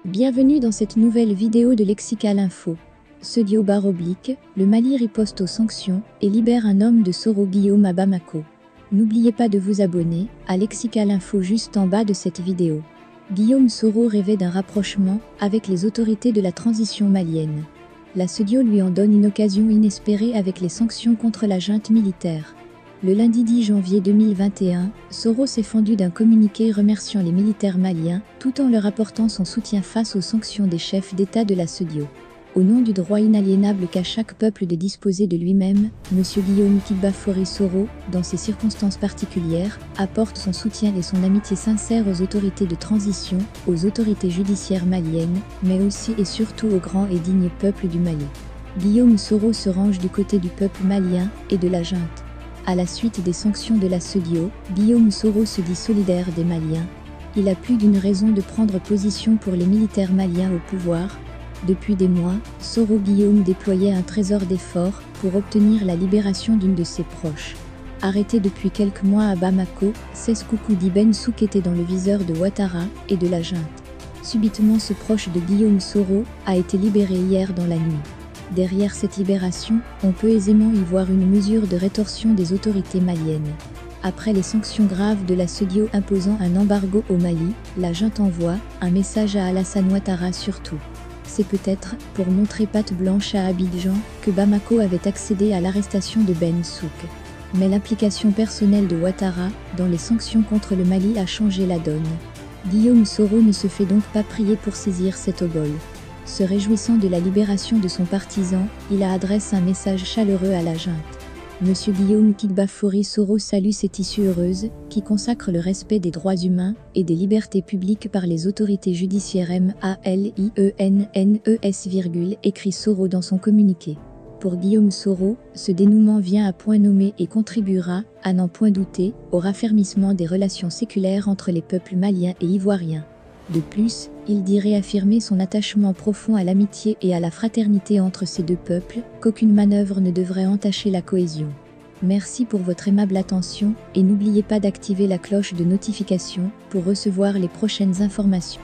Bienvenue dans cette nouvelle vidéo de Lexical Info. Sudio/, le Mali riposte aux sanctions et libère un homme de Soro Guillaume à Bamako. N'oubliez pas de vous abonner à Lexical Info juste en bas de cette vidéo. Guillaume Soro rêvait d'un rapprochement avec les autorités de la transition malienne. La Sudio lui en donne une occasion inespérée avec les sanctions contre la junte militaire. Le lundi 10 janvier 2021, Soro s'est fendu d'un communiqué remerciant les militaires maliens, tout en leur apportant son soutien face aux sanctions des chefs d'État de la Sudio. Au nom du droit inaliénable qu'a chaque peuple de disposer de lui-même, M. Guillaume Kidbafori Soro, dans ces circonstances particulières, apporte son soutien et son amitié sincère aux autorités de transition, aux autorités judiciaires maliennes, mais aussi et surtout au grand et digne peuple du Mali. Guillaume Soro se range du côté du peuple malien et de la junte. À la suite des sanctions de la Sudio, Guillaume Soro se dit solidaire des Maliens. Il a plus d'une raison de prendre position pour les militaires maliens au pouvoir. Depuis des mois, Soro Guillaume déployait un trésor d'efforts pour obtenir la libération d'une de ses proches. Arrêté depuis quelques mois à Bamako, Seskoukoudi Ben Souk était dans le viseur de Ouattara et de la junte. Subitement, ce proche de Guillaume Soro a été libéré hier dans la nuit. Derrière cette libération, on peut aisément y voir une mesure de rétorsion des autorités maliennes. Après les sanctions graves de la Sudio imposant un embargo au Mali, la junte envoie un message à Alassane Ouattara surtout. C'est peut-être pour montrer patte blanche à Abidjan que Bamako avait accédé à l'arrestation de Ben Souk. Mais l'implication personnelle de Ouattara dans les sanctions contre le Mali a changé la donne. Guillaume Soro ne se fait donc pas prier pour saisir cet obol. Se réjouissant de la libération de son partisan, il adresse un message chaleureux à la junte. Monsieur Guillaume Kidbafori Soro salue cette issue heureuse, qui consacre le respect des droits humains et des libertés publiques par les autorités judiciaires MALIENNES, écrit Soro dans son communiqué. Pour Guillaume Soro, ce dénouement vient à point nommé et contribuera, à n'en point douter, au raffermissement des relations séculaires entre les peuples maliens et ivoiriens. De plus, il dit réaffirmer son attachement profond à l'amitié et à la fraternité entre ces deux peuples, qu'aucune manœuvre ne devrait entacher la cohésion. Merci pour votre aimable attention et n'oubliez pas d'activer la cloche de notification pour recevoir les prochaines informations.